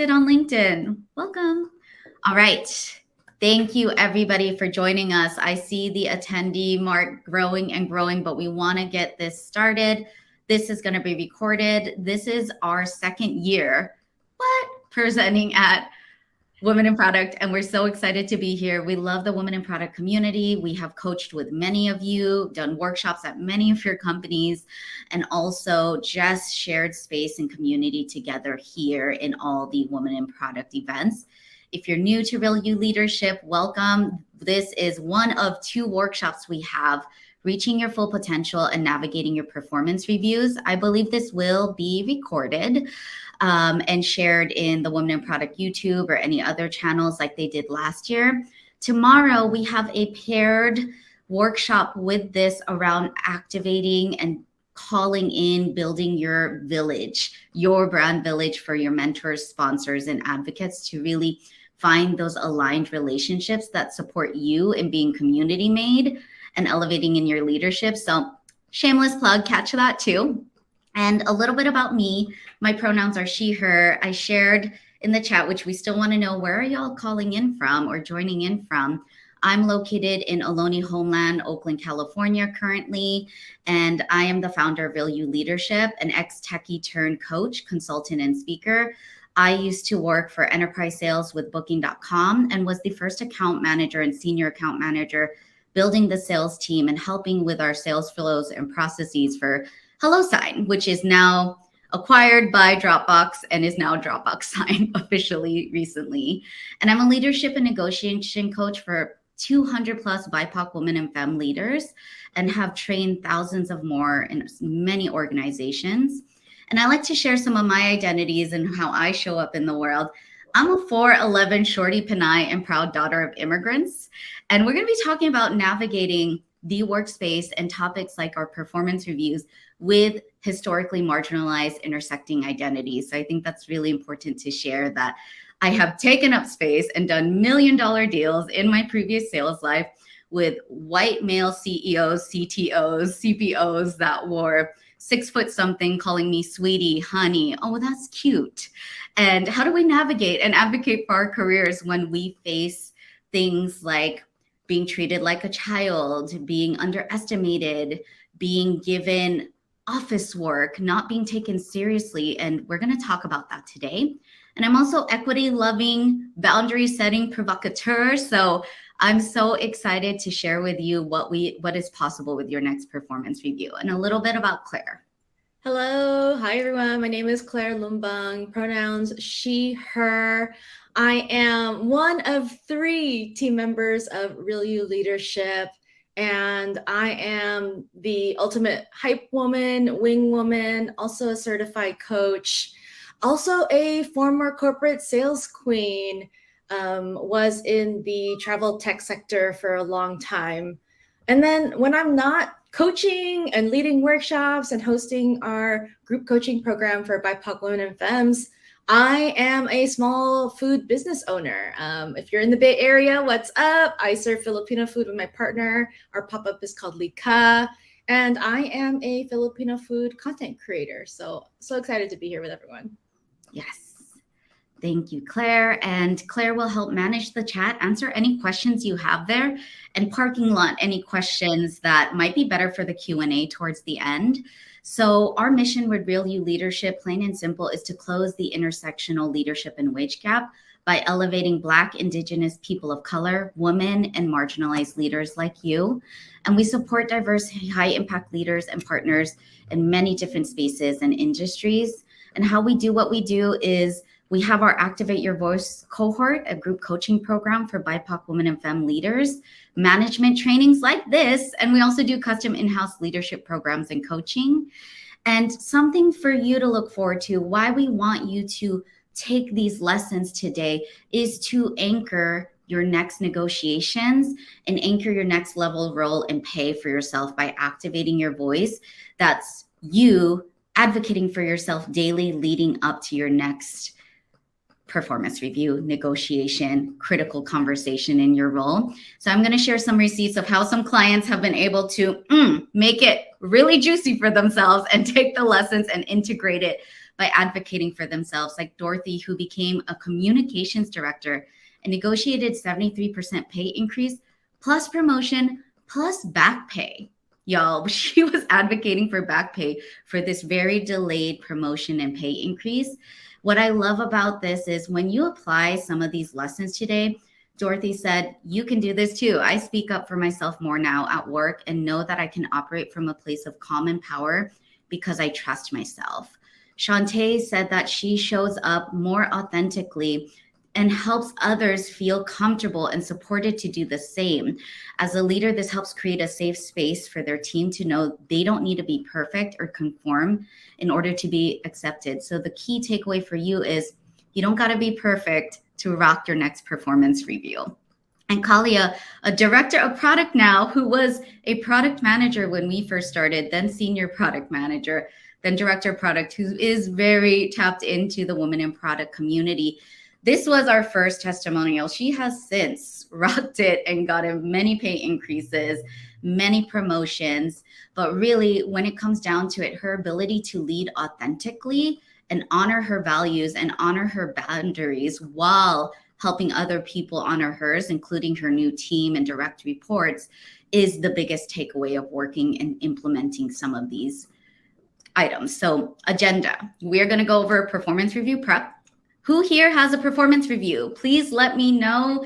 connected on LinkedIn. Welcome. All right. Thank you, everybody, for joining us. I see the attendee mark growing and growing, but we want to get this started. This is going to be recorded. This is our second year presenting at Women in Product, and we're so excited to be here. We love the Women in Product community. We have coached with many of you, done workshops at many of your companies, and also just shared space and community together here in all the Women in Product events. If you're new to Real You Leadership, welcome. This is one of 2 workshops we have, Reaching Your Full Potential and Navigating Your Performance Reviews. I believe this will be recorded and shared in the Women in Product YouTube or any other channels like they did last year. Tomorrow, we have a paired workshop with this around activating and calling in, building your village, your brand village for your mentors, sponsors, and advocates to really find those aligned relationships that support you in being community made and elevating in your leadership. So shameless plug, catch that too. And a little bit about me. My pronouns are she, her. I shared in the chat, which we still want to know, where are y'all calling in from or joining in from? I'm located in Ohlone Homeland, Oakland, California currently, and I am the founder of Real You Leadership, an ex-techie turned coach, consultant, and speaker. I used to work for enterprise sales with Booking.com and was the first account manager and senior account manager building the sales team and helping with our sales flows and processes for HelloSign, which is now acquired by Dropbox and is now Dropbox Sign officially recently. And I'm a leadership and negotiation coach for 200 plus BIPOC women and femme leaders and have trained thousands of more in many organizations. And I like to share some of my identities and how I show up in the world. I'm a 4'11" shorty Panay and proud daughter of immigrants. And we're going to be talking about navigating the workspace and topics like our performance reviews with historically marginalized intersecting identities. So I think that's really important to share that I have taken up space and done $1 million deals in my previous sales life with white male CEOs, CTOs, CPOs that were 6 foot something, calling me sweetie, honey. Oh, that's cute. And how do we navigate and advocate for our careers when we face things like being treated like a child, being underestimated, being given office work, not being taken seriously? And we're going to talk about that today. And I'm also equity loving, boundary setting provocateur. So I'm so excited to share with you what is possible with your next performance review and a little bit about Claire. Hello. Hi, everyone. My name is Claire Lumbang, pronouns she, her. I am one of 3 team members of Real You Leadership, and I am the ultimate hype woman, wing woman, also a certified coach, also a former corporate sales queen, was in the travel tech sector for a long time. And then when I'm not coaching and leading workshops and hosting our group coaching program for BIPOC women and femmes, I am a small food business owner. If you're in the Bay Area, what's up? I serve Filipino food with my partner. Our pop-up is called Lika, and I am a Filipino food content creator. So excited to be here with everyone. Yes. Thank you, Claire. And Claire will help manage the chat, answer any questions you have there, and parking lot, any questions that might be better for the Q&A towards the end. So our mission with Real You Leadership, plain and simple, is to close the intersectional leadership and wage gap by elevating Black, Indigenous, people of color, women, and marginalized leaders like you. And we support diverse, high-impact leaders and partners in many different spaces and industries. And how we do what we do is we have our Activate Your Voice cohort, a group coaching program for BIPOC women and femme leaders, management trainings like this, and we also do custom in-house leadership programs and coaching. And something for you to look forward to, why we want you to take these lessons today, is to anchor your next negotiations and anchor your next level role and pay for yourself by activating your voice. That's you advocating for yourself daily leading up to your next performance review, negotiation, critical conversation in your role. So I'm going to share some receipts of how some clients have been able to make it really juicy for themselves and take the lessons and integrate it by advocating for themselves, like Dorothy, who became a communications director and negotiated 73% pay increase plus promotion plus back pay. Y'all, she was advocating for back pay for this very delayed promotion and pay increase. What I love about this is when you apply some of these lessons today, Dorothy said, you can do this too. I speak up for myself more now at work and know that I can operate from a place of calm and power because I trust myself. Shantae said that she shows up more authentically and helps others feel comfortable and supported to do the same. As a leader, this helps create a safe space for their team to know they don't need to be perfect or conform in order to be accepted. So the key takeaway for you is you don't got to be perfect to rock your next performance review. And Kalia, a director of product now, who was a product manager when we first started, then senior product manager, then director of product, who is very tapped into the women in product community. This was our first testimonial. She has since rocked it and gotten many pay increases, many promotions. But really, when it comes down to it, her ability to lead authentically and honor her values and honor her boundaries while helping other people honor hers, including her new team and direct reports, is the biggest takeaway of working and implementing some of these items. So agenda, we're going to go over performance review prep. Who here has a performance review? Please let me know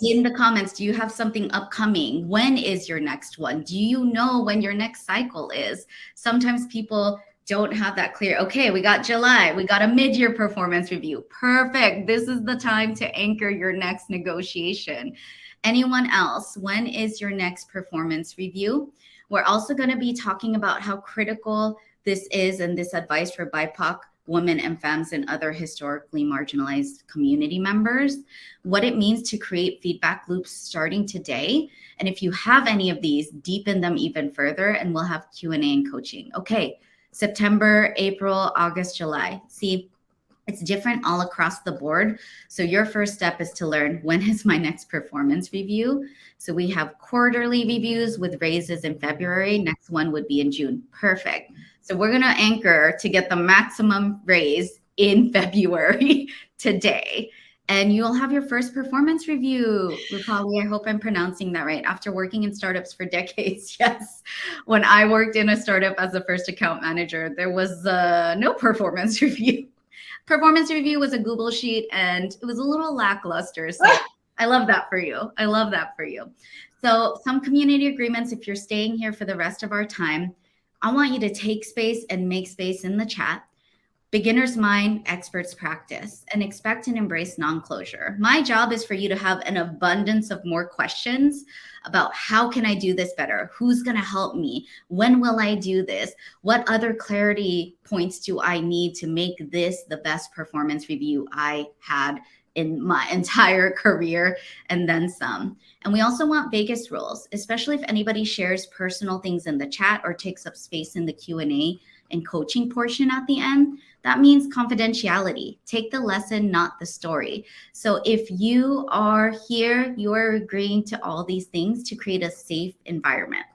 in the comments. Do you have something upcoming? When is your next one? Do you know when your next cycle is? Sometimes people don't have that clear. Okay, we got July. We got a mid-year performance review. Perfect. This is the time to anchor your next negotiation. Anyone else? When is your next performance review? We're also going to be talking about how critical this is and this advice for BIPOC women and femmes and other historically marginalized community members, what it means to create feedback loops starting today. And if you have any of these, deepen them even further, and we'll have Q&A and coaching. Okay, September, April, August, July. See, it's different all across the board. So your first step is to learn, when is my next performance review? So we have quarterly reviews with raises in February. Next one would be in June. Perfect. So we're going to anchor to get the maximum raise in February today. And you'll have your first performance review. Rupali, I hope I'm pronouncing that right. After working in startups for decades, yes. When I worked in a startup as a first account manager, there was no performance review. Performance review was a Google sheet and it was a little lackluster. So I love that for you. I love that for you. So some community agreements, if you're staying here for the rest of our time, I want you to take space and make space in the chat. Beginner's mind, expert's practice, and expect and embrace non-closure. My job is for you to have an abundance of more questions about how can I do this better? Who's going to help me? When will I do this? What other clarity points do I need to make this the best performance review I had in my entire career, and then some. And we also want Vegas rules, especially if anybody shares personal things in the chat or takes up space in the Q&A and coaching portion at the end. That means confidentiality. Take the lesson, not the story. So if you are here, you are agreeing to all these things to create a safe environment.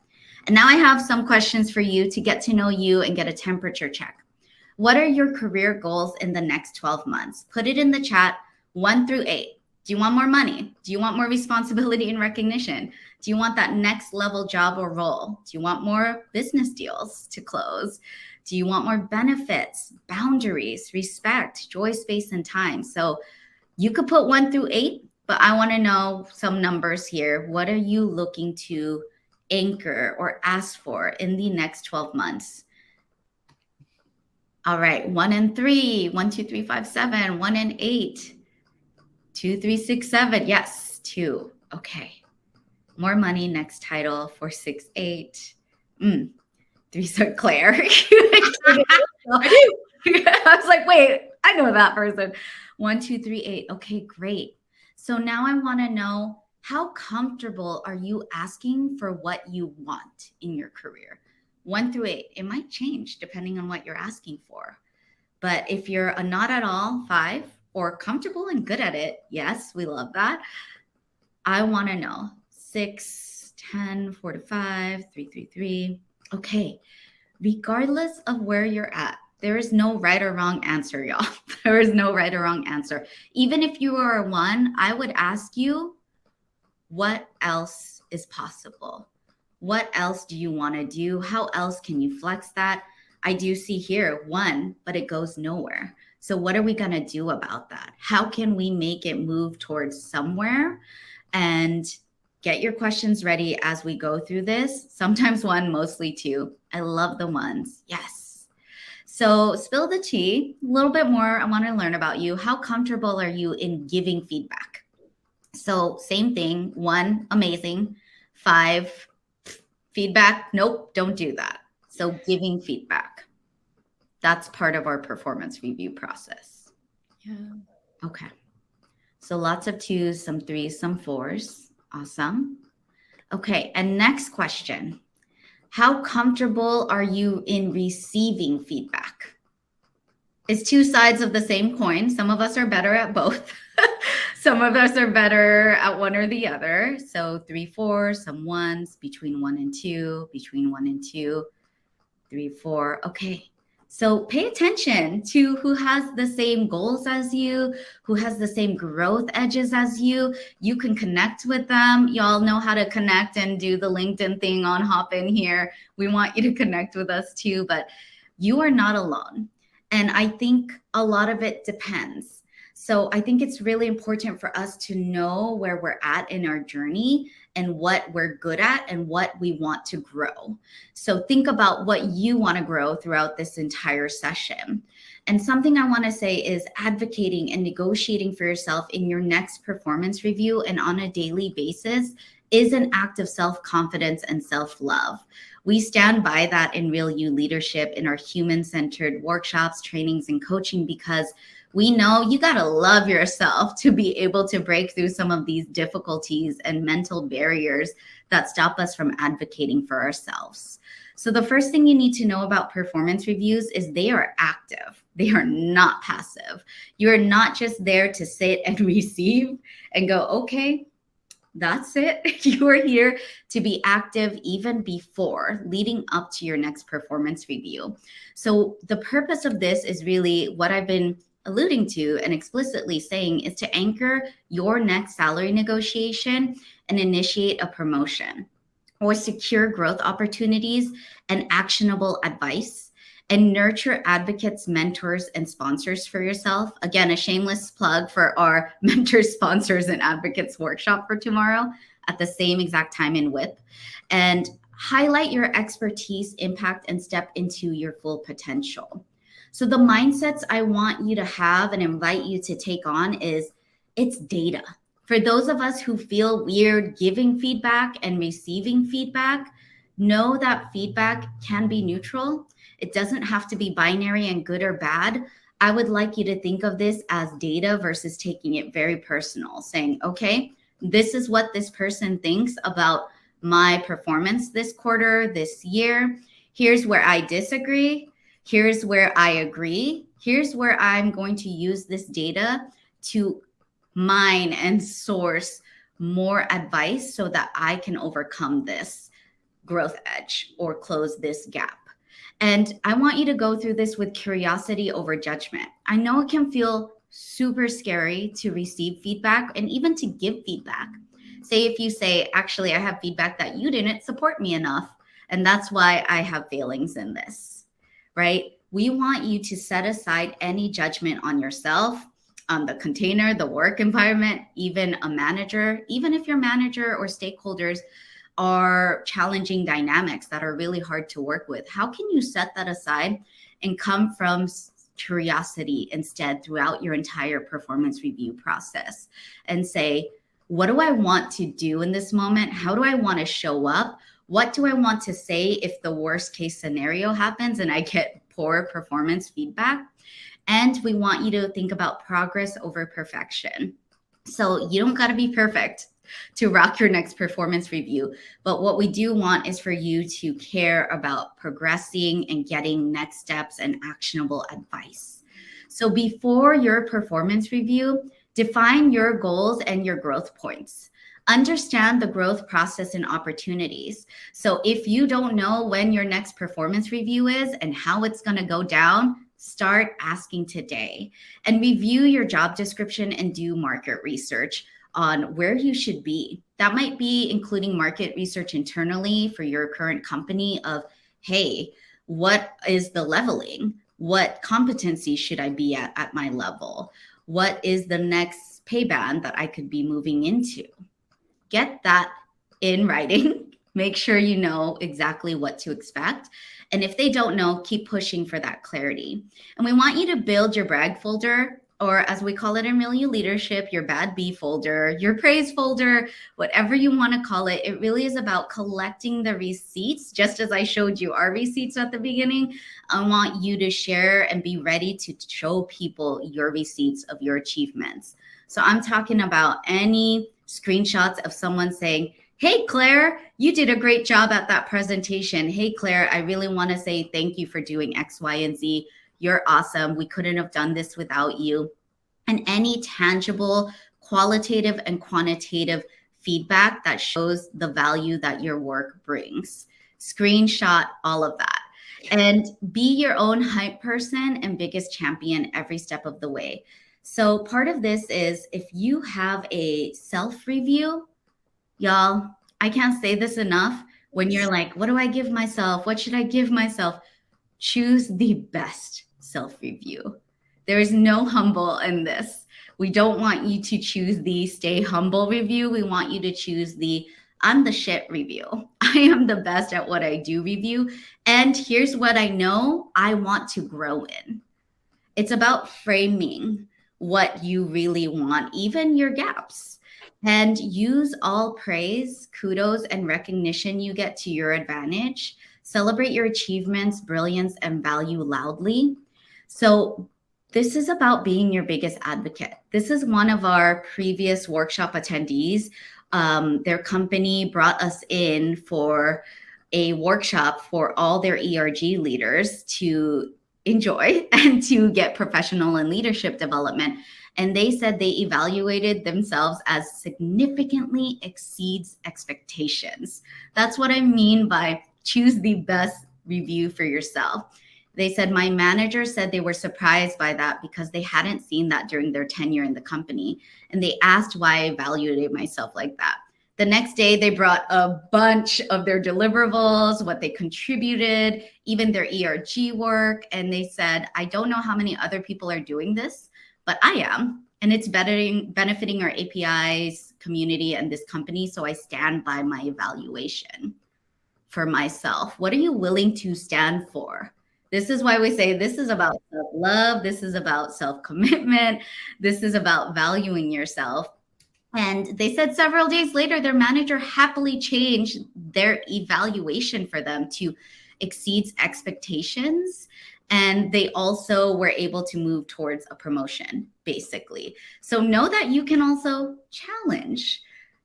And now I have some questions for you to get to know you and get a temperature check. What are your career goals in the next 12 months? Put it in the chat, 1 through 8. Do you want more money? Do you want more responsibility and recognition? Do you want that next level job or role? Do you want more business deals to close? Do you want more benefits, boundaries, respect, joy, space, and time? So you could put 1 through 8, but I want to know some numbers here. What are you looking to anchor or ask for in the next 12 months? All right, 1 and 3, 1, 2, 3, 5, 7, 1 and 8, 2, 3, 6, 7. Yes, 2. Okay. More money, next title, 4, 6, 8. 3, so Claire. I was like, wait, I know that person. 1, 2, 3, 8. Okay, great. So now I want to know, how comfortable are you asking for what you want in your career? 1 through 8. It might change depending on what you're asking for. But if you're a not at all, 5, or comfortable and good at it, yes, we love that. I want to know 6, 10, 4 to 5, 3, 3, 3. Okay. Regardless of where you're at, There is no right or wrong answer, y'all. There is no right or wrong answer. Even if you are a 1, I would ask you, what else is possible? What else do you want to do? How else can you flex that? I do see here 1, but it goes nowhere. So what are we going to do about that? How can we make it move towards somewhere? And get your questions ready as we go through this. Sometimes 1, mostly 2. I love the 1s. Yes. So spill the tea. A little bit more. I want to learn about you. How comfortable are you in giving feedback? So same thing. 1, amazing. 5, feedback. Nope, don't do that. So giving feedback. That's part of our performance review process. Yeah. Okay. So lots of 2s, some 3s, some 4s. Awesome. Okay. And next question. How comfortable are you in receiving feedback? It's 2 sides of the same coin. Some of us are better at both. Some of us are better at one or the other. So 3, 4, some 1s, between 1 and 2, between 1 and 2, 3, 4. Okay. So pay attention to who has the same goals as you, who has the same growth edges as you. You can connect with them. Y'all know how to connect and do the LinkedIn thing on Hop In here. We want you to connect with us too, but you are not alone. And I think a lot of it depends. So I think it's really important for us to know where we're at in our journey and what we're good at and what we want to grow. So think about what you want to grow throughout this entire session. And something I want to say is advocating and negotiating for yourself in your next performance review and on a daily basis is an act of self-confidence and self-love. We stand by that in Real You Leadership in our human-centered workshops, trainings, and coaching, because we know you got to love yourself to be able to break through some of these difficulties and mental barriers that stop us from advocating for ourselves. So the first thing you need to know about performance reviews is they are active. They are not passive. You're not just there to sit and receive and go, okay, that's it. You are here to be active even before leading up to your next performance review. So the purpose of this is really what I've been alluding to and explicitly saying is to anchor your next salary negotiation and initiate a promotion or secure growth opportunities and actionable advice and nurture advocates, mentors, and sponsors for yourself. Again, a shameless plug for our mentors, sponsors, and advocates workshop for tomorrow at the same exact time in WIP. And highlight your expertise, impact, and step into your full potential. So the mindsets I want you to have and invite you to take on is it's data. For those of us who feel weird giving feedback and receiving feedback, know that feedback can be neutral. It doesn't have to be binary and good or bad. I would like you to think of this as data versus taking it very personal, saying, okay, this is what this person thinks about my performance this quarter, this year. Here's where I disagree. Here's where I agree. Here's where I'm going to use this data to mine and source more advice so that I can overcome this growth edge or close this gap. And I want you to go through this with curiosity over judgment. I know it can feel super scary to receive feedback and even to give feedback. Say if you say, actually, I have feedback that you didn't support me enough, and that's why I have failings in this, right? We want you to set aside any judgment on yourself, on the container, the work environment, even a manager, even if your manager or stakeholders are challenging dynamics that are really hard to work with. How can you set that aside and come from curiosity instead throughout your entire performance review process and say, what do I want to do in this moment? How do I want to show up? What do I want to say if the worst case scenario happens and I get poor performance feedback? And we want you to think about progress over perfection. So you don't got to be perfect to rock your next performance review. But what we do want is for you to care about progressing and getting next steps and actionable advice. So before your performance review, define your goals and your growth points. Understand the growth process and opportunities. So if you don't know when your next performance review is and how it's going to go down, Start asking today, and review your job description and do market research on where you should be. That might be including market research internally for your current company of, hey, what is the leveling? What competency should I be at my level? What is the next pay band that I could be moving into? Get that in writing. Make sure you know exactly what to expect. And if they don't know, keep pushing for that clarity. And we want you to build your brag folder, or as we call it in Milieu Leadership, your bad B folder, your praise folder, whatever you want to call it. It really is about collecting the receipts, just as I showed you our receipts at the beginning. I want you to share and be ready to show people your receipts of your achievements. So I'm talking about any screenshots of someone saying, hey, Claire, you did a great job at that presentation. Hey, Claire, I really want to say thank you for doing X, Y, and Z. You're awesome. We couldn't have done this without you. And any tangible, qualitative, and quantitative feedback that shows the value that your work brings. Screenshot all of that. And be your own hype person and biggest champion every step of the way. So part of this is if you have a self-review, y'all, I can't say this enough. When you're like, what do I give myself? What should I give myself? Choose the best self-review. There is no humble in this. We don't want you to choose the stay humble review. We want you to choose the I'm the shit review. I am the best at what I do review. And here's what I know I want to grow in. It's about framing what you really want, even your gaps. And use all praise, kudos, and recognition you get to your advantage. Celebrate your achievements, brilliance, and value loudly. So this is about being your biggest advocate. This is one of our previous workshop attendees. Their company brought us in for a workshop for all their ERG leaders to enjoy and to get professional and leadership development. And they said they evaluated themselves as significantly exceeds expectations. That's what I mean by choose the best review for yourself. They said, my manager said they were surprised by that because they hadn't seen that during their tenure in the company. And they asked why I evaluated myself like that. The next day, they brought a bunch of their deliverables, what they contributed, even their ERG work. And they said, I don't know how many other people are doing this, but I am. And it's benefiting our APIs community and this company. So I stand by my evaluation for myself. What are you willing to stand for? This is why we say this is about self-love. This is about self-commitment. This is about valuing yourself. And they said several days later, their manager happily changed their evaluation for them to exceeds expectations. And they also were able to move towards a promotion, basically. So know that you can also challenge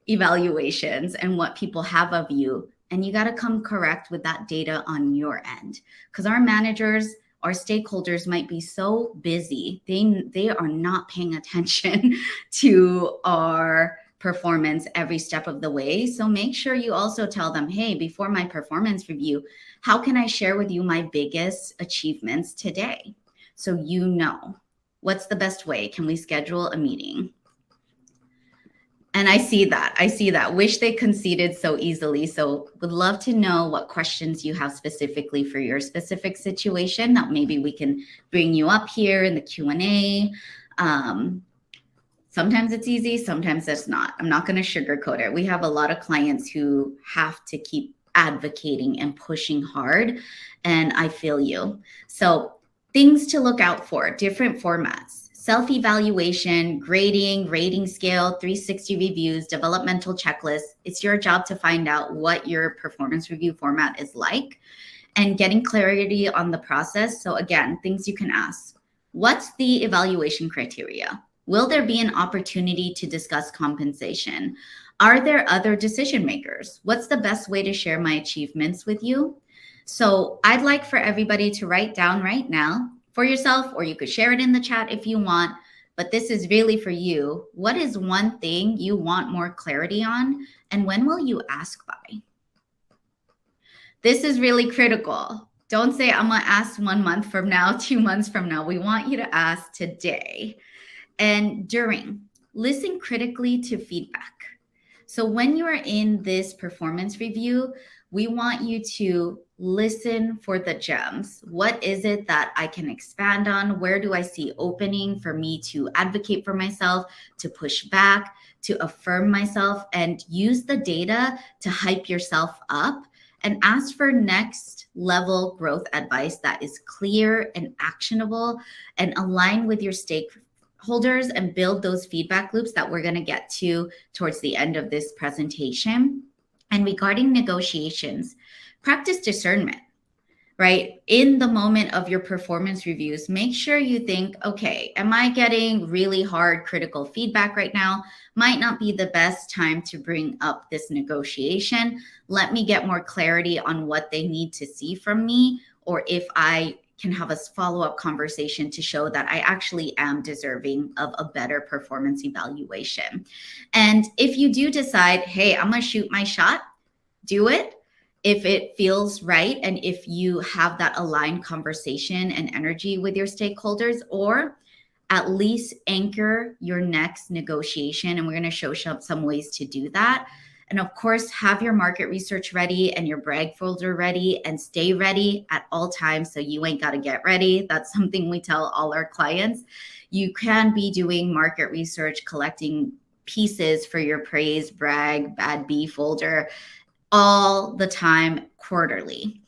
evaluations and what people have of you. And you got to come correct with that data on your end, because our managers, our stakeholders might be so busy. They are not paying attention to our performance every step of the way. So make sure you also tell them, hey, before my performance review, how can I share with you my biggest achievements today? So you know, what's the best way? Can we schedule a meeting? And I see that. Wish they conceded so easily. So would love to know what questions you have specifically for your specific situation that maybe we can bring you up here in the Q&A. Sometimes it's easy, sometimes it's not. I'm not going to sugarcoat it. We have a lot of clients who have to keep advocating and pushing hard, and I feel you. So things to look out for, different formats. Self-evaluation, grading, rating scale, 360 reviews, developmental checklists. It's your job to find out what your performance review format is like and getting clarity on the process. So again, things you can ask. What's the evaluation criteria? Will there be an opportunity to discuss compensation? Are there other decision makers? What's the best way to share my achievements with you? So I'd like for everybody to write down right now for yourself, or you could share it in the chat if you want, but this is really for you. What is one thing you want more clarity on, and when will you ask by? This is really critical. Don't say, I'm going to ask 1 month from now, 2 months from now. We want you to ask today. And during, listen critically to feedback. So when you are in this performance review, we want you to listen for the gems. What is it that I can expand on? Where do I see opening for me to advocate for myself, to push back, to affirm myself, and use the data to hype yourself up and ask for next level growth advice that is clear and actionable and aligned with your stakeholders, and build those feedback loops that we're going to get to towards the end of this presentation. And regarding negotiations, practice discernment, right? In the moment of your performance reviews, make sure you think, okay, am I getting really hard critical feedback right now? Might not be the best time to bring up this negotiation. Let me get more clarity on what they need to see from me, or if I can have a follow-up conversation to show that I actually am deserving of a better performance evaluation. And if you do decide, hey, I'm going to shoot my shot, do it if it feels right, and if you have that aligned conversation and energy with your stakeholders, or at least anchor your next negotiation. And we're going to show some ways to do that. And of course, have your market research ready and your brag folder ready, and stay ready at all times. So you ain't got to get ready. That's something we tell all our clients. You can be doing market research, collecting pieces for your praise, brag, bad B folder all the time, quarterly.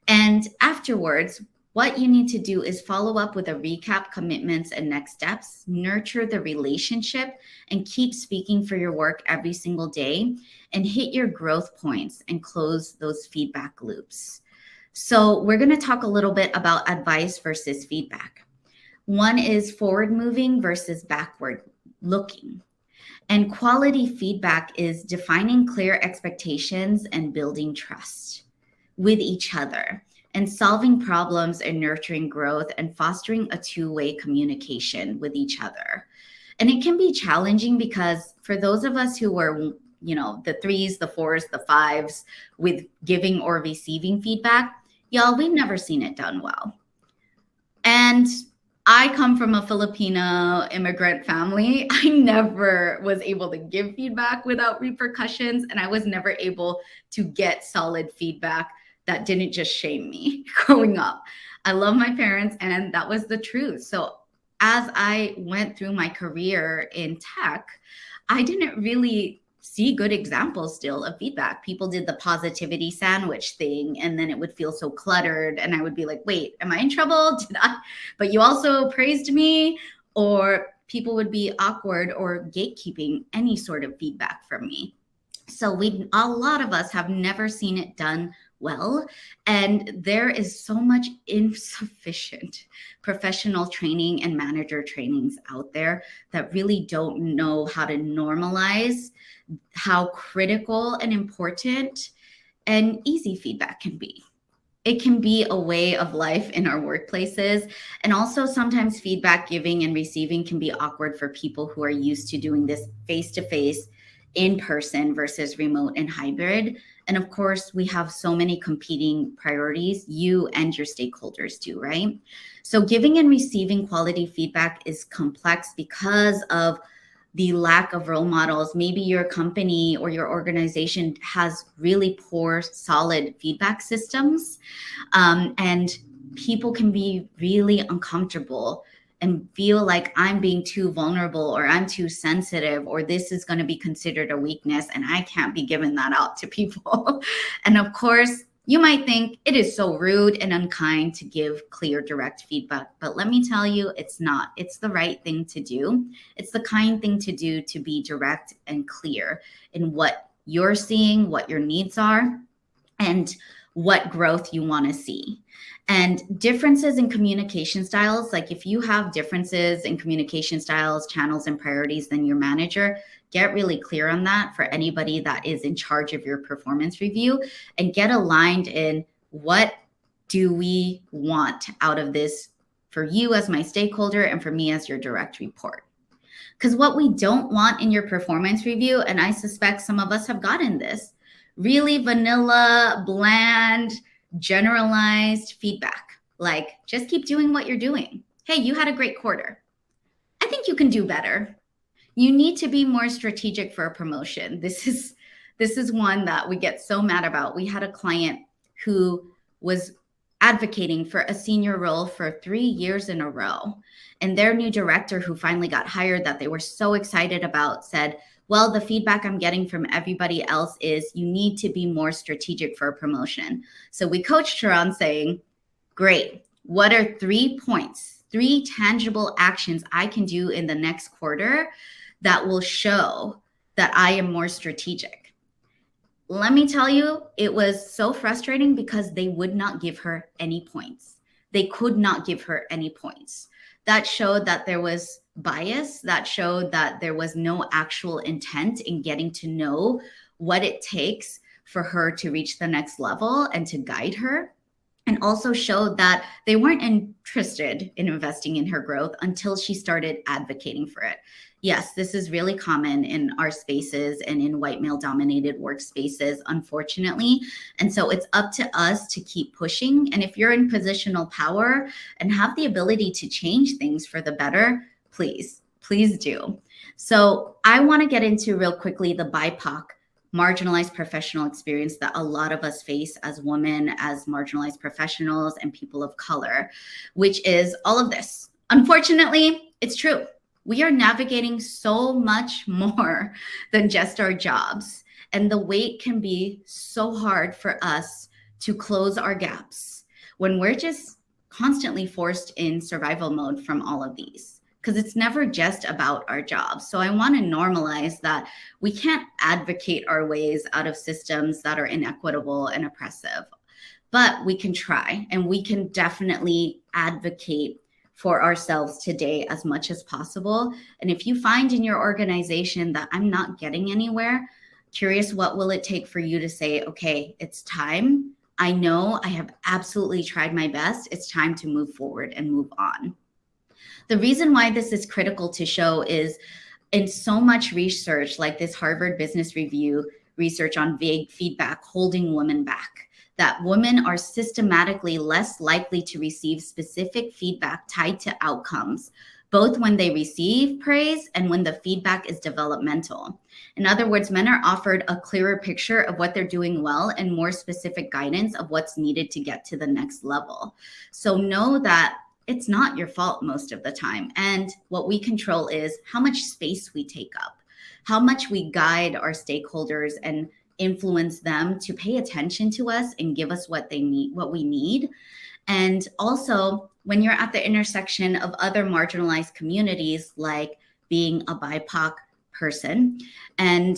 And afterwards, what you need to do is follow up with a recap, commitments, and next steps. Nurture the relationship and keep speaking for your work every single day, and hit your growth points and close those feedback loops. So we're going to talk a little bit about advice versus feedback. One is forward moving versus backward looking. And quality feedback is defining clear expectations and building trust with each other, and solving problems and nurturing growth and fostering a two-way communication with each other. And it can be challenging because for those of us who were, the 3s, the 4s, the 5s with giving or receiving feedback, y'all, we've never seen it done well. And I come from a Filipino immigrant family. I never was able to give feedback without repercussions, and I was never able to get solid feedback that didn't just shame me growing up. I love my parents, and that was the truth. So as I went through my career in tech, I didn't really see good examples still of feedback. People did the positivity sandwich thing, and then it would feel so cluttered, and I would be like, wait, am I in trouble? But you also praised me? Or people would be awkward or gatekeeping any sort of feedback from me. So a lot of us have never seen it done well, and there is so much insufficient professional training and manager trainings out there that really don't know how to normalize how critical and important and easy feedback can be. It can be a way of life in our workplaces. And also sometimes feedback giving and receiving can be awkward for people who are used to doing this face-to-face, in person versus remote and hybrid. And of course, we have so many competing priorities, you and your stakeholders do, right? So giving and receiving quality feedback is complex because of the lack of role models. Maybe your company or your organization has really poor, solid feedback systems, and people can be really uncomfortable and feel like I'm being too vulnerable, or I'm too sensitive, or this is going to be considered a weakness, and I can't be giving that out to people. And of course, you might think it is so rude and unkind to give clear, direct feedback, but let me tell you, it's not. It's the right thing to do. It's the kind thing to do, to be direct and clear in what you're seeing, what your needs are, and what growth you want to see. And differences in communication styles, like if you have differences in communication styles, channels, and priorities than your manager, get really clear on that for anybody that is in charge of your performance review, and get aligned in what do we want out of this for you as my stakeholder and for me as your direct report. Because what we don't want in your performance review, and I suspect some of us have gotten this, really vanilla, bland, generalized feedback, like just keep doing what you're doing. Hey, you had a great quarter. I think you can do better. You need to be more strategic for a promotion. This is one that we get so mad about. We had a client who was advocating for a senior role for 3 years in a row. And their new director, who finally got hired, that they were so excited about, said, well, the feedback I'm getting from everybody else is you need to be more strategic for a promotion. So we coached her on saying, great, what are 3 points, 3 tangible actions I can do in the next quarter that will show that I am more strategic? Let me tell you, it was so frustrating because they would not give her any points. They could not give her any points. That showed that there was bias. That showed that there was no actual intent in getting to know what it takes for her to reach the next level and to guide her. And also showed that they weren't interested in investing in her growth until she started advocating for it. Yes, this is really common in our spaces and in white male dominated workspaces, unfortunately. And so it's up to us to keep pushing. And if you're in positional power and have the ability to change things for the better, please do. So I want to get into real quickly the BIPOC marginalized professional experience that a lot of us face as women, as marginalized professionals and people of color, which is all of this. Unfortunately, it's true. We are navigating so much more than just our jobs. And the weight can be so hard for us to close our gaps when we're just constantly forced in survival mode from all of these. Because it's never just about our jobs. So I want to normalize that we can't advocate our ways out of systems that are inequitable and oppressive, but we can try, and we can definitely advocate for ourselves today as much as possible. And if you find in your organization that I'm not getting anywhere, curious, what will it take for you to say, okay, it's time. I know I have absolutely tried my best. It's time to move forward and move on. The reason why this is critical to show is in so much research, like this Harvard Business Review research on vague feedback holding women back, that women are systematically less likely to receive specific feedback tied to outcomes, both when they receive praise and when the feedback is developmental. In other words, men are offered a clearer picture of what they're doing well and more specific guidance of what's needed to get to the next level. So know that it's not your fault most of the time. And what we control is how much space we take up, how much we guide our stakeholders and influence them to pay attention to us and give us what they need, what we need. And also, when you're at the intersection of other marginalized communities, like being a BIPOC person, and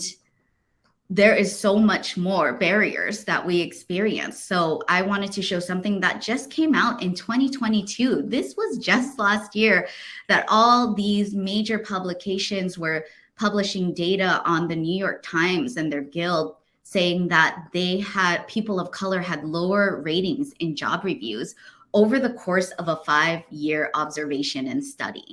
there is so much more barriers that we experience. So I wanted to show something that just came out in 2022. This was just last year that all these major publications were publishing data on the New York Times and their guild, saying that they had people of color had lower ratings in job reviews over the course of a 5-year observation and study.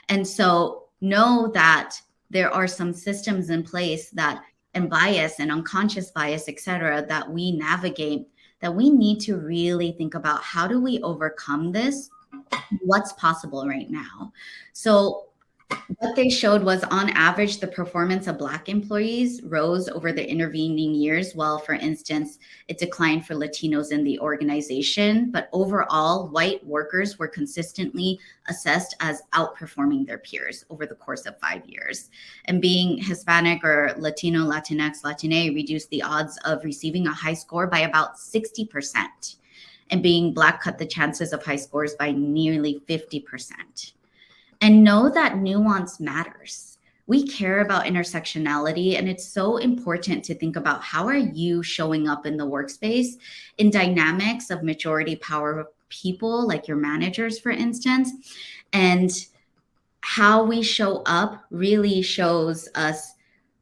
And so know that there are some systems in place that and bias and unconscious bias, et cetera, that we navigate, that we need to really think about how do we overcome this, what's possible right now. So what they showed was on average, the performance of Black employees rose over the intervening years, while, for instance, it declined for Latinos in the organization. But overall, white workers were consistently assessed as outperforming their peers over the course of 5 years. And being Hispanic or Latino, Latinx, Latine reduced the odds of receiving a high score by about 60%. And being Black cut the chances of high scores by nearly 50%. And know that nuance matters. We care about intersectionality, and it's so important to think about how are you showing up in the workspace in dynamics of majority power people, like your managers, for instance, and how we show up really shows us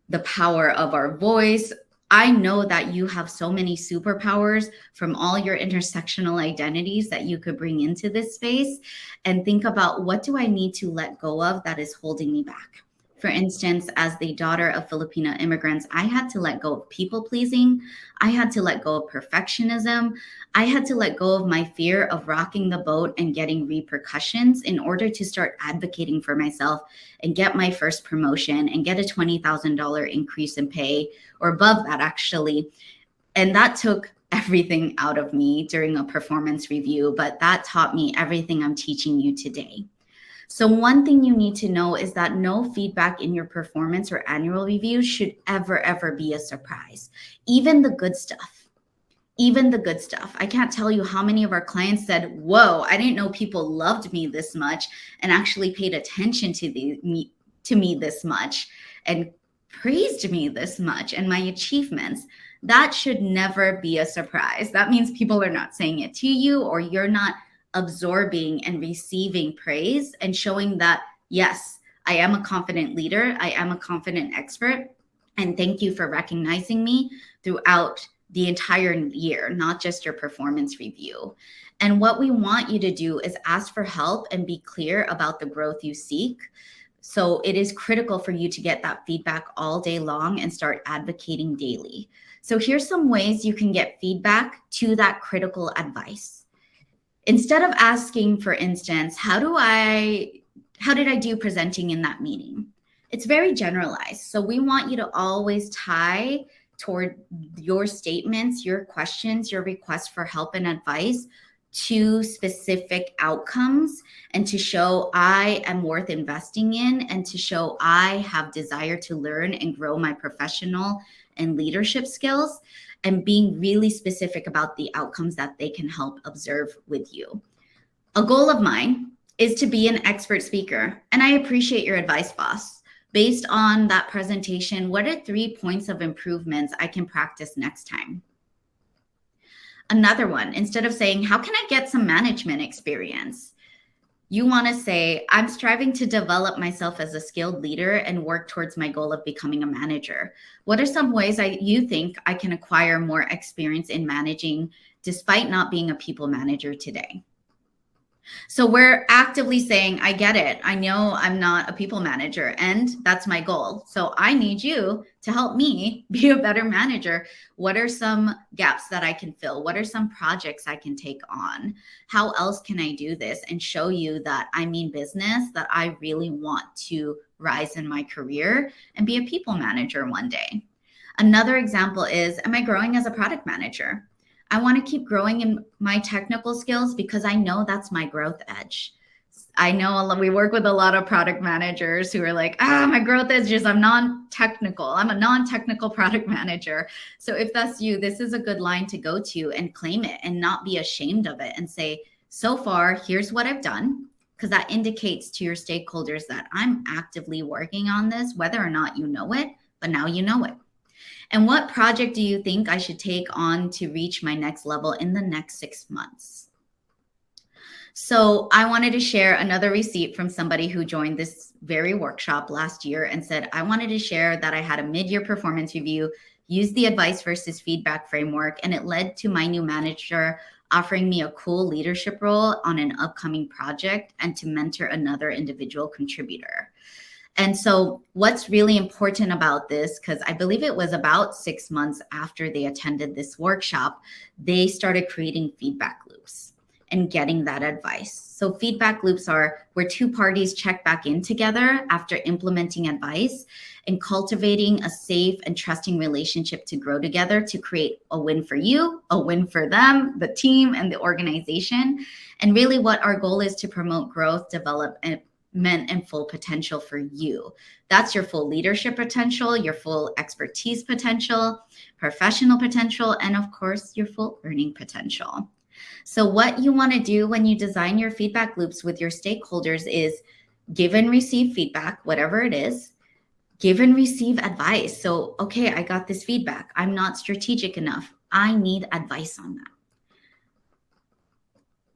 the power of our voice. I know that you have so many superpowers from all your intersectional identities that you could bring into this space, and think about, what do I need to let go of that is holding me back? For instance, as the daughter of Filipino immigrants, I had to let go of people pleasing. I had to let go of perfectionism. I had to let go of my fear of rocking the boat and getting repercussions in order to start advocating for myself and get my first promotion and get a $20,000 increase in pay, or above that, actually. And that took everything out of me during a performance review, but that taught me everything I'm teaching you today. So one thing you need to know is that no feedback in your performance or annual review should ever be a surprise. Even the good stuff. Even the good stuff. I can't tell you how many of our clients said, whoa, I didn't know people loved me this much and actually paid attention to me this much and praised me this much and my achievements. That should never be a surprise. That means people are not saying it to you, or you're not absorbing and receiving praise and showing that, yes, I am a confident leader. I am a confident expert. And thank you for recognizing me throughout the entire year, not just your performance review. And what we want you to do is ask for help and be clear about the growth you seek. So it is critical for you to get that feedback all day long and start advocating daily. So here's some ways you can get feedback to that critical advice. Instead of asking, for instance, how did I do presenting in that meeting? It's very generalized. So we want you to always tie toward your statements, your questions, your requests for help and advice to specific outcomes, and to show I am worth investing in, and to show I have desire to learn and grow my professional and leadership skills, and being really specific about the outcomes that they can help observe with you. A goal of mine is to be an expert speaker, and I appreciate your advice, boss. Based on that presentation, what are 3 points of improvements I can practice next time? Another one, instead of saying, how can I get some management experience? You want to say, I'm striving to develop myself as a skilled leader and work towards my goal of becoming a manager. What are some ways you think I can acquire more experience in managing despite not being a people manager today? So we're actively saying, I get it. I know I'm not a people manager, and that's my goal. So I need you to help me be a better manager. What are some gaps that I can fill? What are some projects I can take on? How else can I do this and show you that I mean business, that I really want to rise in my career and be a people manager one day? Another example is, am I growing as a product manager? I want to keep growing in my technical skills because I know that's my growth edge. I know we work with a lot of product managers who are like, my growth edge is I'm non-technical. I'm a non-technical product manager. So if that's you, this is a good line to go to and claim it and not be ashamed of it and say, so far, here's what I've done, because that indicates to your stakeholders that I'm actively working on this, whether or not you know it, but now you know it. And what project do you think I should take on to reach my next level in the next 6 months? So I wanted to share another receipt from somebody who joined this very workshop last year and said, I wanted to share that I had a mid-year performance review, used the advice versus feedback framework, and it led to my new manager offering me a cool leadership role on an upcoming project and to mentor another individual contributor. And so what's really important about this, because I believe it was about 6 months after they attended this workshop, they started creating feedback loops and getting that advice. So feedback loops are where 2 parties check back in together after implementing advice and cultivating a safe and trusting relationship to grow together to create a win for you, a win for them, the team, and the organization. And really what our goal is to promote growth, development, and full potential for you. That's your full leadership potential, your full expertise potential, professional potential, and of course, your full earning potential. So what you want to do when you design your feedback loops with your stakeholders is give and receive feedback, whatever it is, give and receive advice. So, okay, I got this feedback. I'm not strategic enough. I need advice on that.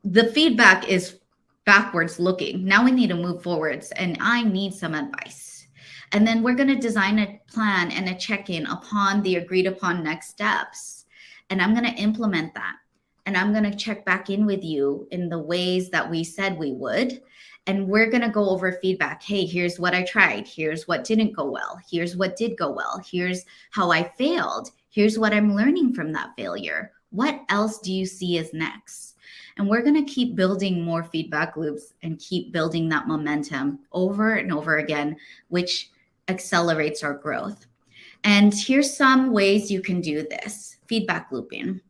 The feedback is backwards looking. Now we need to move forwards, and I need some advice. And then we're going to design a plan and a check-in upon the agreed upon next steps. And I'm going to implement that. And I'm going to check back in with you in the ways that we said we would. And we're going to go over feedback. Hey, here's what I tried. Here's what didn't go well. Here's what did go well. Here's how I failed. Here's what I'm learning from that failure. What else do you see as next? And we're going to keep building more feedback loops and keep building that momentum over and over again, which accelerates our growth. And here's some ways you can do this. Feedback looping.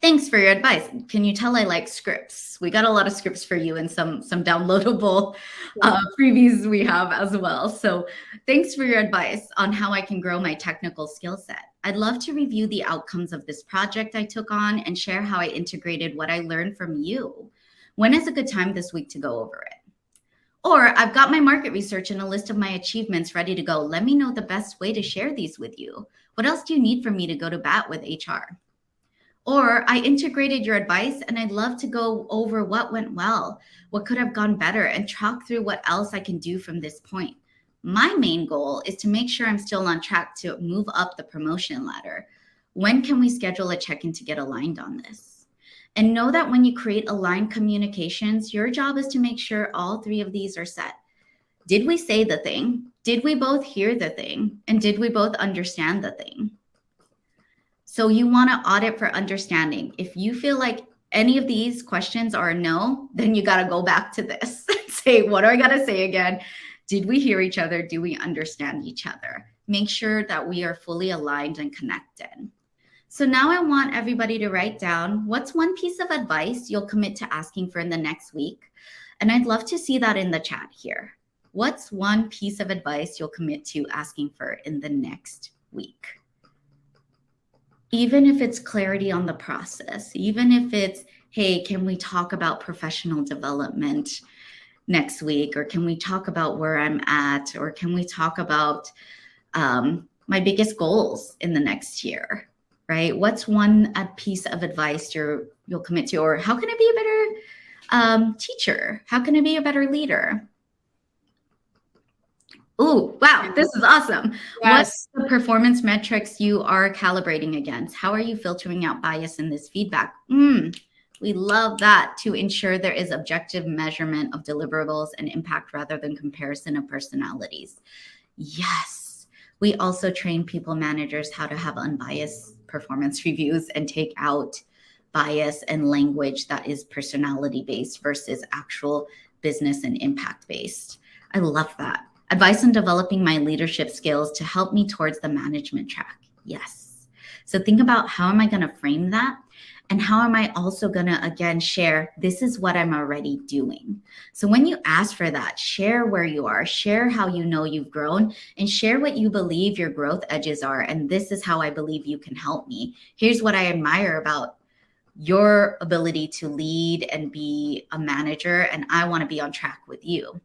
Thanks for your advice. Can you tell I like scripts? We got a lot of scripts for you and some downloadable freebies we have as well. So thanks for your advice on how I can grow my technical skill set. I'd love to review the outcomes of this project I took on and share how I integrated what I learned from you. When is a good time this week to go over it? Or I've got my market research and a list of my achievements ready to go. Let me know the best way to share these with you. What else do you need from me to go to bat with HR? Or I integrated your advice and I'd love to go over what went well, what could have gone better, and talk through what else I can do from this point. My main goal is to make sure I'm still on track to move up the promotion ladder. When can we schedule a check-in to get aligned on this? And know that when you create aligned communications, your job is to make sure all three of these are set. Did we say the thing? Did we both hear the thing? And did we both understand the thing? So you want to audit for understanding. If you feel like any of these questions are a no, then you got to go back to this and say, what do I got to say again? Did we hear each other? Do we understand each other? Make sure that we are fully aligned and connected. So now I want everybody to write down what's one piece of advice you'll commit to asking for in the next week. And I'd love to see that in the chat here. What's one piece of advice you'll commit to asking for in the next week? Even if it's clarity on the process, even if it's, hey, can we talk about professional development next week? Or can we talk about where I'm at? Or can we talk about my biggest goals in the next year, right? What's one piece of advice you'll commit to? Or how can I be a better teacher? How can I be a better leader? Oh, wow, this is awesome. Yes. What's the performance metrics you are calibrating against? How are you filtering out bias in this feedback? We love that, to ensure there is objective measurement of deliverables and impact rather than comparison of personalities. Yes, we also train people managers how to have unbiased performance reviews and take out bias and language that is personality based versus actual business and impact based. I love that. Advice on developing my leadership skills to help me towards the management track. Yes. So think about, how am I going to frame that? And how am I also going to, again, share, this is what I'm already doing. So when you ask for that, share where you are, share how you know you've grown, and share what you believe your growth edges are. And this is how I believe you can help me. Here's what I admire about your ability to lead and be a manager, and I want to be on track with you.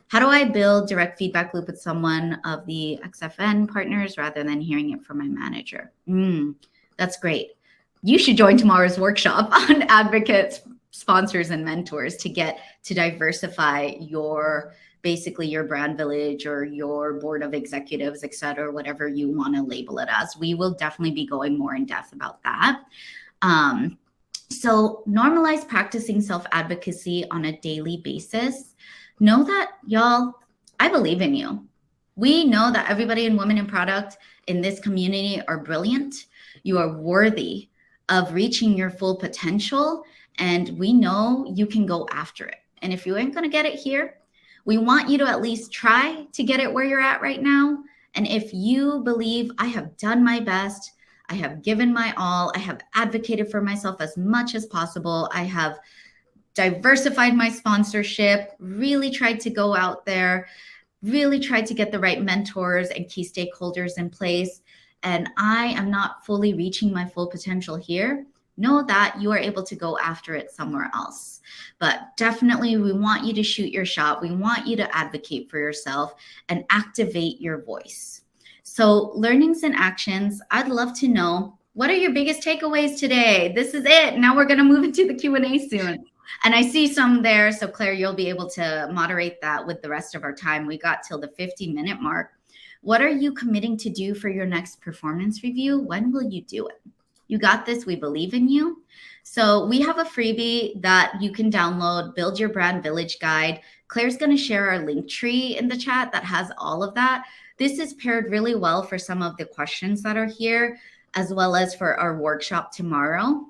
How do I build direct feedback loop with someone of the XFN partners rather than hearing it from my manager? That's great. You should join tomorrow's workshop on advocates, sponsors, and mentors to get to diversify your, basically your brand village or your board of executives, et cetera, whatever you want to label it as. We will definitely be going more in depth about that. So normalize practicing self-advocacy on a daily basis. Know that, y'all, I believe in you. We know that everybody in Women in Product in this community are brilliant. You are worthy of reaching your full potential, and we know you can go after it. And if you ain't going to get it here, we want you to at least try to get it where you're at right now. And if you believe, I have done my best, I have given my all, I have advocated for myself as much as possible, I have diversified my sponsorship, really tried to go out there, really tried to get the right mentors and key stakeholders in place, and I am not fully reaching my full potential here, know that you are able to go after it somewhere else. But definitely, we want you to shoot your shot. We want you to advocate for yourself and activate your voice. So learnings and actions, I'd love to know, what are your biggest takeaways today? This is it. Now we're going to move into the Q&A soon. And I see some there. So Claire, you'll be able to moderate that with the rest of our time. We got till the 50-minute mark. What are you committing to do for your next performance review? When will you do it? You got this. We believe in you. So we have a freebie that you can download, Build Your Brand Village Guide. Claire's going to share our link tree in the chat that has all of that. This is paired really well for some of the questions that are here, as well as for our workshop tomorrow.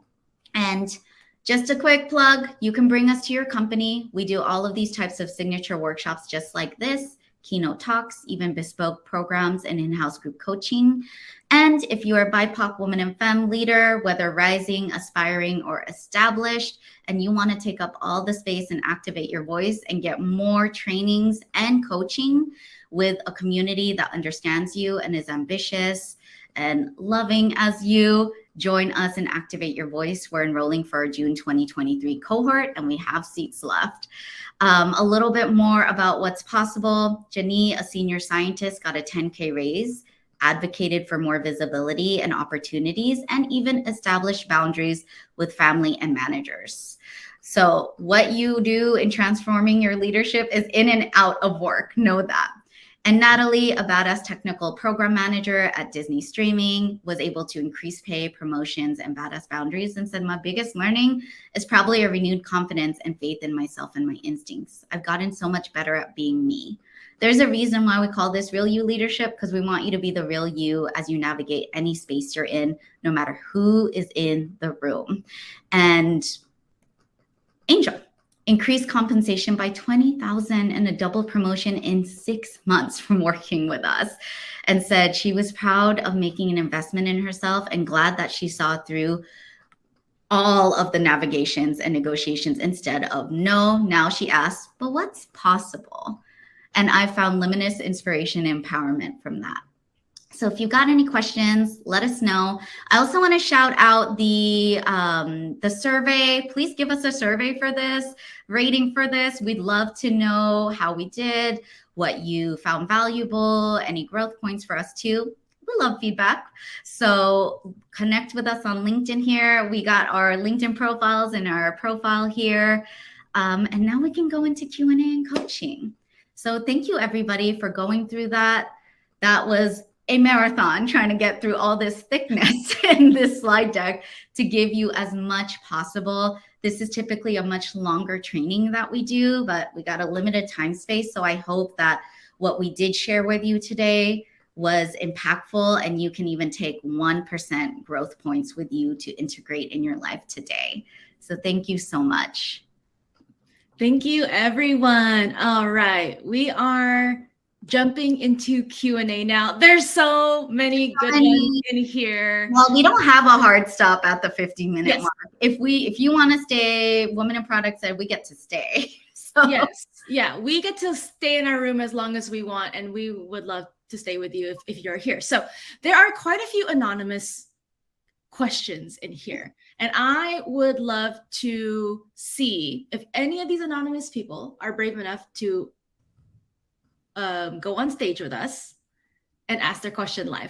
And just a quick plug, you can bring us to your company. We do all of these types of signature workshops just like this, keynote talks, even bespoke programs and in-house group coaching. And if you are a BIPOC woman and femme leader, whether rising, aspiring, or established, and you want to take up all the space and activate your voice and get more trainings and coaching with a community that understands you and is ambitious and loving as you, join us and activate your voice. We're enrolling for our June 2023 cohort, and we have seats left. A little bit more about what's possible. Janie, a senior scientist, got a 10K raise, advocated for more visibility and opportunities, and even established boundaries with family and managers. So what you do in transforming your leadership is in and out of work. Know that. And Natalie, a badass technical program manager at Disney Streaming, was able to increase pay, promotions, and badass boundaries, and said, my biggest learning is probably a renewed confidence and faith in myself and my instincts. I've gotten so much better at being me. There's a reason why we call this Real You Leadership, because we want you to be the real you as you navigate any space you're in, no matter who is in the room. And Angel increased compensation by $20,000 and a double promotion in 6 months from working with us, and said she was proud of making an investment in herself and glad that she saw through all of the navigations and negotiations instead of no. Now she asks, but what's possible? And I found limitless inspiration and empowerment from that. So if you've got any questions, let us know. I also want to shout out the survey. Please give us a survey for this, rating for this. We'd love to know how we did, what you found valuable, any growth points for us too. We love feedback. So connect with us on LinkedIn here. We got our LinkedIn profiles in our profile here. And now we can go into Q&A and coaching. So thank you everybody for going through that. That was a marathon trying to get through all this thickness in this slide deck to give you as much possible. This is typically a much longer training that we do, but we got a limited time space. So I hope that what we did share with you today was impactful, and you can even take 1% growth points with you to integrate in your life today. So thank you so much. Thank you, everyone. All right, we are jumping into Q&A now. There's so many good ones in here. Well, we don't have a hard stop at the 50-minute mark. If you want to stay, Women in Product said we get to stay. So. Yes, yeah, we get to stay in our room as long as we want, and we would love to stay with you if you're here. So there are quite a few anonymous questions in here, and I would love to see if any of these anonymous people are brave enough to go on stage with us and ask their question live.